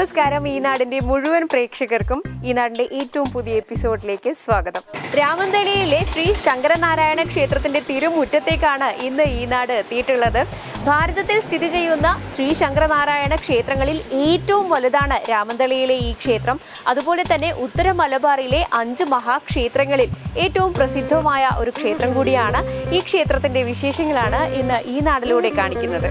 നമസ്കാരം. ഈ നാടിന്റെ മുഴുവൻ പ്രേക്ഷകർക്കും ഈ നാടിന്റെ ഏറ്റവും പുതിയ എപ്പിസോഡിലേക്ക് സ്വാഗതം. രാമന്തളിയിലെ ശ്രീ ശങ്കരനാരായണ ക്ഷേത്രത്തിന്റെ തിരുമുറ്റത്തേക്കാണ് ഇന്ന് ഈ നാട് എത്തിയിട്ടുള്ളത്. ഭാരതത്തിൽ സ്ഥിതി ചെയ്യുന്ന ശ്രീ ശങ്കരനാരായണ ക്ഷേത്രങ്ങളിൽ ഏറ്റവും വലുതാണ് രാമന്തളിയിലെ ഈ ക്ഷേത്രം. അതുപോലെ തന്നെ ഉത്തര മലബാറിലെ 5 മഹാക്ഷേത്രങ്ങളിൽ ഏറ്റവും പ്രസിദ്ധമായ ഒരു ക്ഷേത്രം കൂടിയാണ്. ഈ ക്ഷേത്രത്തിന്റെ വിശേഷങ്ങളാണ് ഇന്ന് ഈ നാടിലൂടെ കാണിക്കുന്നത്.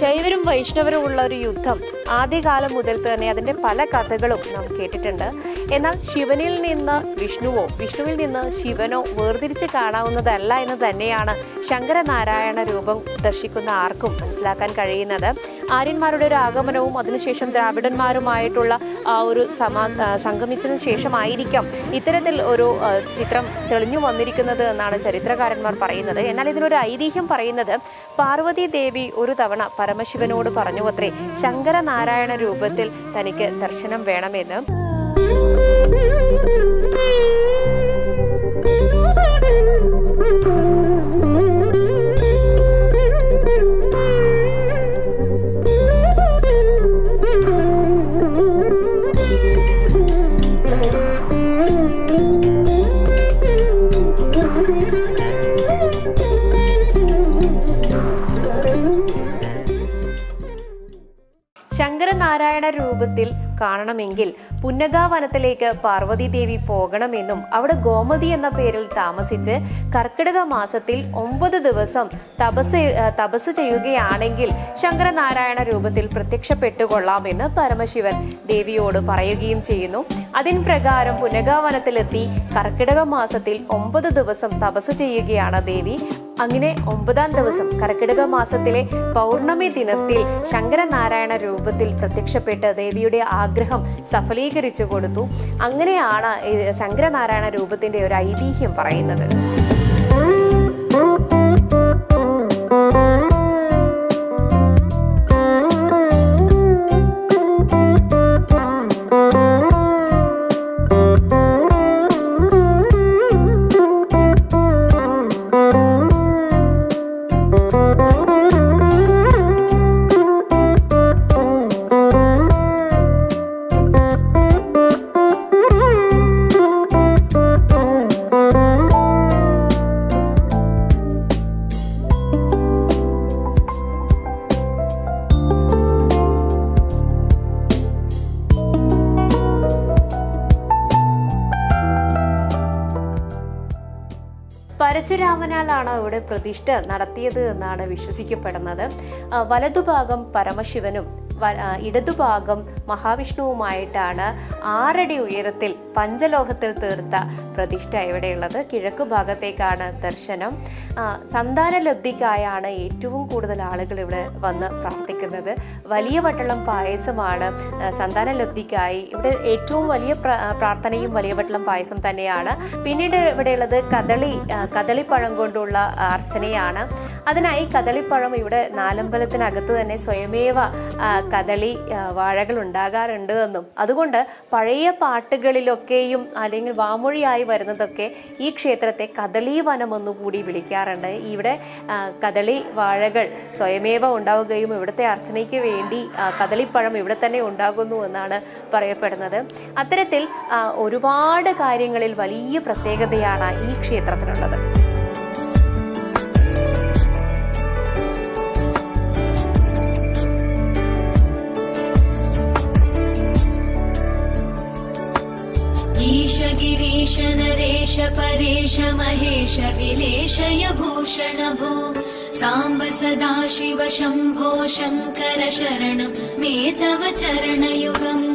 ശൈവരും വൈഷ്ണവരും ഉള്ള ഒരു യുദ്ധം ആദ്യകാലം മുതൽ തന്നെ അതിൻ്റെ പല കഥകളും നാം കേട്ടിട്ടുണ്ട്. എന്നാൽ ശിവനിൽ നിന്ന് വിഷ്ണുവോ വിഷ്ണുവിൽ നിന്ന് ശിവനോ വേർതിരിച്ച് കാണാവുന്നതല്ല എന്ന് തന്നെയാണ് ശങ്കരനാരായണ രൂപം ദർശിക്കുന്ന ആർക്കും മനസ്സിലാക്കാൻ കഴിയുന്നത്. ആര്യന്മാരുടെ ഒരു ആഗമനവും അതിനുശേഷം ദ്രാവിഡന്മാരുമായിട്ടുള്ള ആ ഒരു സംഗമിച്ചതിനു ശേഷമായിരിക്കാം ഇത്തരത്തിൽ ഒരു ചിത്രം തെളിഞ്ഞു വന്നിരിക്കുന്നത് എന്നാണ് ചരിത്രകാരന്മാർ പറയുന്നത്. എന്നാൽ ഇതിനൊരു ഐതിഹ്യം പറയുന്നത് പാർവതി ദേവി ഒരു തവണ പരമശിവനോട് പറഞ്ഞു അത്രേ ശങ്കരനാരായണ രൂപത്തിൽ തനിക്ക് ദർശനം വേണമെന്ന്. ശങ്കരനാരായണ രൂപത്തിൽ കാണണമെങ്കിൽ പുന്നഗാവനത്തിലേക്ക് പാർവതി ദേവി പോകണമെന്നും അവിടെ എന്ന പേരിൽ താമസിച്ച് കർക്കിടക മാസത്തിൽ 9 ദിവസം തപസ് ചെയ്യുകയാണെങ്കിൽ ശങ്കരനാരായണ രൂപത്തിൽ പ്രത്യക്ഷപ്പെട്ടുകൊള്ളാമെന്ന് പരമശിവൻ ദേവിയോട് പറയുകയും ചെയ്യുന്നു. അതിൻ പ്രകാരം പുന്നഗാവനത്തിലെത്തി കർക്കിടക മാസത്തിൽ 9 ദിവസം തപസ് ചെയ്യുകയാണ് ദേവി. അങ്ങനെ 9ാം ദിവസം കർക്കിടക മാസത്തിലെ പൗർണമി ദിനത്തിൽ ശങ്കരനാരായണ രൂപത്തിൽ പ്രത്യക്ഷപ്പെട്ട് ദേവിയുടെ ആഗ്രഹം സഫലീകരിച്ചു കൊടുത്തു. അങ്ങനെയാണ് ശങ്കരനാരായണ രൂപത്തിന്റെ ഒരു ഐതിഹ്യം പറയുന്നത്. പരശുരാമനാലാണ് ഇവിടെ പ്രതിഷ്ഠ നടത്തിയത് എന്നാണ് വിശ്വസിക്കപ്പെടുന്നത്. വലതുഭാഗം പരമശിവനും ഇടതുഭാഗം മഹാവിഷ്ണുവുമായിട്ടാണ് 6 അടി ഉയരത്തിൽ പഞ്ചലോഹത്തിൽ തീർത്ത പ്രതിഷ്ഠ ഇവിടെയുള്ളത്. കിഴക്കു ഭാഗത്തേക്കാണ് ദർശനം. സന്താനലബ്ധിക്കായാണ് ഏറ്റവും കൂടുതൽ ആളുകൾ ഇവിടെ വന്ന് പ്രാർത്ഥിക്കുന്നത്. വലിയ വട്ടളം പായസമാണ് സന്താനലബ്ധിക്കായി ഇവിടെ ഏറ്റവും വലിയ പ്രാർത്ഥനയും വലിയ വട്ടളം പായസം തന്നെയാണ്. പിന്നീട് ഇവിടെയുള്ളത് കദളിപ്പഴം കൊണ്ടുള്ള അർച്ചനയാണ്. അതിനായി കദളിപ്പഴം ഇവിടെ നാലമ്പലത്തിനകത്ത് തന്നെ സ്വയമേവ കദളി വാഴകൾ ഉണ്ടാകാറുണ്ട് എന്നും അതുകൊണ്ട് പഴയ പാട്ടുകളിലൊക്കെയും അല്ലെങ്കിൽ വാമൊഴിയായി വരുന്നതൊക്കെ ഈ ക്ഷേത്രത്തെ കദളി വനം എന്നുകൂടി വിളിക്കാറുണ്ട്. ഇവിടെ കദളി വാഴകൾ സ്വയമേവ ഉണ്ടാവുകയും ഇവിടുത്തെ അർച്ചനയ്ക്ക് വേണ്ടി കദളിപ്പഴം ഇവിടെ തന്നെ ഉണ്ടാകുന്നു എന്നാണ് പറയപ്പെടുന്നത്. അത്തരത്തിൽ ഒരുപാട് കാര്യങ്ങളിൽ വലിയ പ്രത്യേകതയാണ് ഈ ക്ഷേത്രത്തിനുള്ളത്. गिरीश नरेश परेश महेश विलेशय भूषण भो साम्ब सदा शिव शम्भो शङ्कर शरणं मे तव चरणयुगम्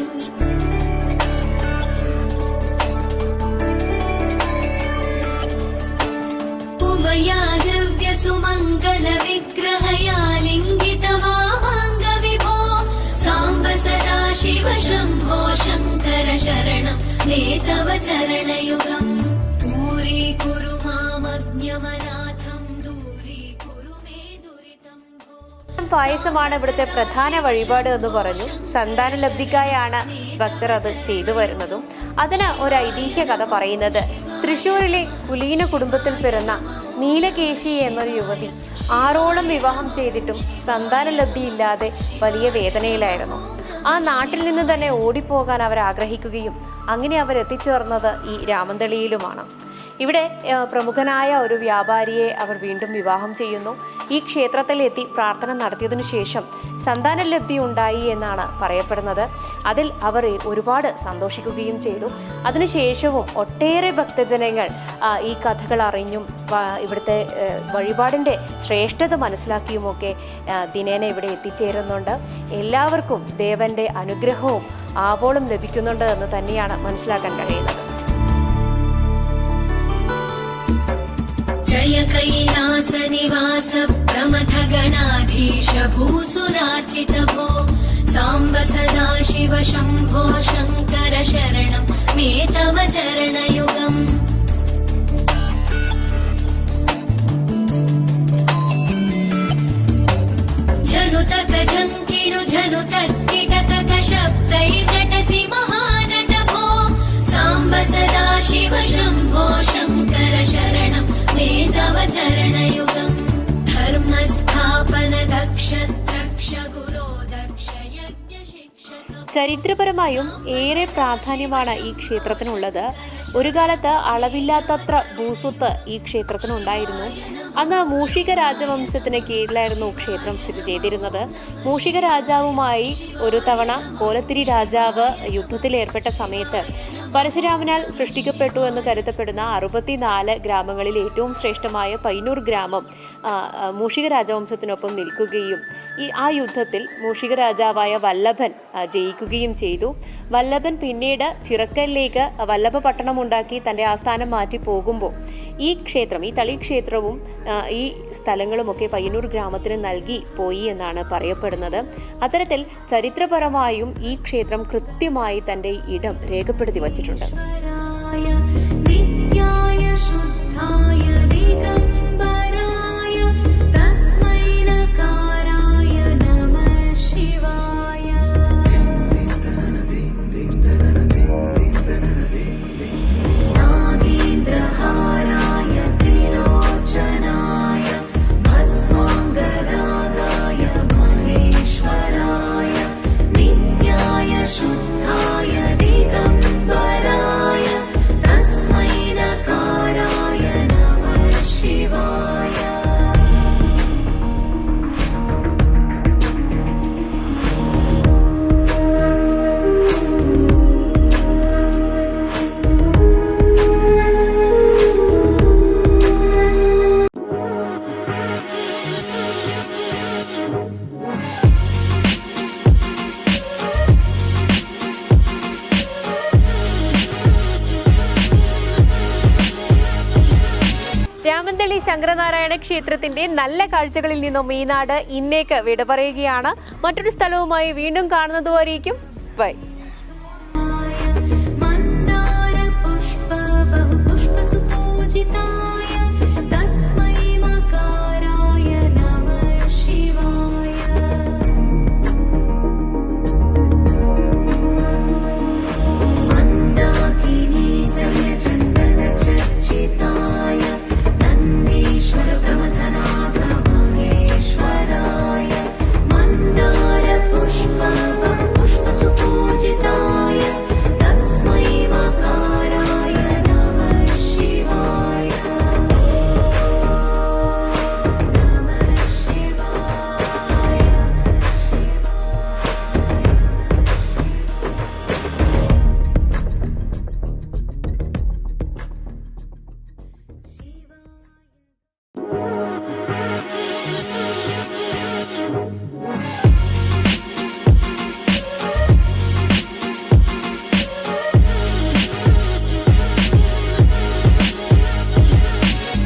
शरणं मे तव चरणयुगम् दूरीकुरु मामज्ञमनाथं दूरीकुरु मे दुरितं भो. പായസമാണ് ഇവിടുത്തെ പ്രധാന വഴിപാട് എന്ന് പറഞ്ഞു. സന്താനലബ്ധിക്കായാണ് ഭക്തർ അത് ചെയ്തു വരുന്നതും. അതിന് ഒരു ഐതിഹ്യ കഥ പറയുന്നത് തൃശ്ശൂരിലെ കുലീന കുടുംബത്തിൽ പിറന്ന നീലകേശി എന്നൊരു യുവതി 6ഓളം വിവാഹം ചെയ്തിട്ടും സന്താനലബ്ധിയില്ലാതെ വലിയ വേദനയിലായിരുന്നു. ആ നാട്ടിൽ നിന്ന് തന്നെ ഓടിപ്പോകാൻ അവർ ആഗ്രഹിക്കുകയും അങ്ങനെ അവർ എത്തിച്ചേർന്നത് ഈ രാമന്തളിയിലുമാണ്. ഇവിടെ പ്രമുഖനായ ഒരു വ്യാപാരിയെ അവർ വീണ്ടും വിവാഹം ചെയ്യുന്നു. ഈ ക്ഷേത്രത്തിൽ എത്തി പ്രാർത്ഥന നടത്തിയതിനു ശേഷം സന്താനലബ്ധി ഉണ്ടായി എന്നാണ് പറയപ്പെടുന്നത്. അതിൽ അവർ ഒരുപാട് സന്തോഷിക്കുകയും ചെയ്തു. അതിനുശേഷവും ഒട്ടേറെ ഭക്തജനങ്ങൾ ഈ കഥകൾ അറിഞ്ഞും ഇവിടുത്തെ വഴിപാടിൻ്റെ ശ്രേഷ്ഠത മനസ്സിലാക്കിയുമൊക്കെ ദിനേന ഇവിടെ എത്തിച്ചേരുന്നുണ്ട്. എല്ലാവർക്കും ദേവന്റെ അനുഗ്രഹവും ആവോളം ലഭിക്കുന്നുണ്ട് എന്ന് തന്നെയാണ് മനസ്സിലാക്കാൻ കഴിയുന്നത്. जय कैलास निवास प्रमथ गणाधीश भूसुरार्चित भो साम्ब सदा शिव शम्भो शङ्कर शरणं मे तव चरणयुगम् जनुतक जङ्किणु जनुतक किटतक शब्दैर्नटसि महानट भो साम्ब सदा शिव शम्भो शङ्कर शरणं मे तव चरणयुगम् धर्मस्थापन दक्ष द्रक्ष गुरो दक्ष यज्ञ शिक्षक. ചരിത്രപരമായും ഏറെ പ്രാധാന്യമാണ് ഈ ക്ഷേത്രത്തിനുള്ളത്. ഒരു കാലത്ത് അളവില്ലാത്തത്ര ഭൂസ്വത്ത് ഈ ക്ഷേത്രത്തിനുണ്ടായിരുന്നു. അന്ന് മൂഷിക രാജവംശത്തിന് കീഴിലായിരുന്നു ക്ഷേത്രം സ്ഥിതി ചെയ്തിരുന്നത്. മൂഷിക രാജാവുമായി ഒരു തവണ കോലത്തിരി രാജാവ് യുദ്ധത്തിൽ ഏർപ്പെട്ട സമയത്ത് പരശുരാമനാൽ സൃഷ്ടിക്കപ്പെട്ടു എന്ന് കരുതപ്പെടുന്ന 64 ഗ്രാമങ്ങളിൽ ഏറ്റവും ശ്രേഷ്ഠമായ പയ്യന്നൂർ ഗ്രാമം മൂഷിക രാജവംശത്തിനൊപ്പം നിൽക്കുകയും ആ യുദ്ധത്തിൽ മൂഷിക രാജാവായ വല്ലഭൻ ജയിക്കുകയും ചെയ്തു. വല്ലഭൻ പിന്നീട് ചിറക്കലിലേക്ക് വല്ലഭ പട്ടണം ഉണ്ടാക്കി തൻ്റെ ആസ്ഥാനം മാറ്റി പോകുമ്പോൾ ഈ ക്ഷേത്രം, ഈ തളി ക്ഷേത്രവും ഈ സ്ഥലങ്ങളുമൊക്കെ പയ്യന്നൂർ ഗ്രാമത്തിന് നൽകി പോയി എന്നാണ് പറയപ്പെടുന്നത്. അത്തരത്തിൽ ചരിത്രപരമായും ഈ ക്ഷേത്രം കൃത്യമായി തൻ്റെ ഇടം രേഖപ്പെടുത്തി വച്ചിട്ടുണ്ട്. രാമന്തളി ശങ്കരനാരായണ ക്ഷേത്രത്തിന്റെ നല്ല കാഴ്ചകളിൽ നിന്നും ഈ നാട് ഇന്നേക്ക് വിട പറയുകയാണ്. മറ്റൊരു സ്ഥലവുമായി വീണ്ടും കാണുന്നതുവരേക്കും ബൈ.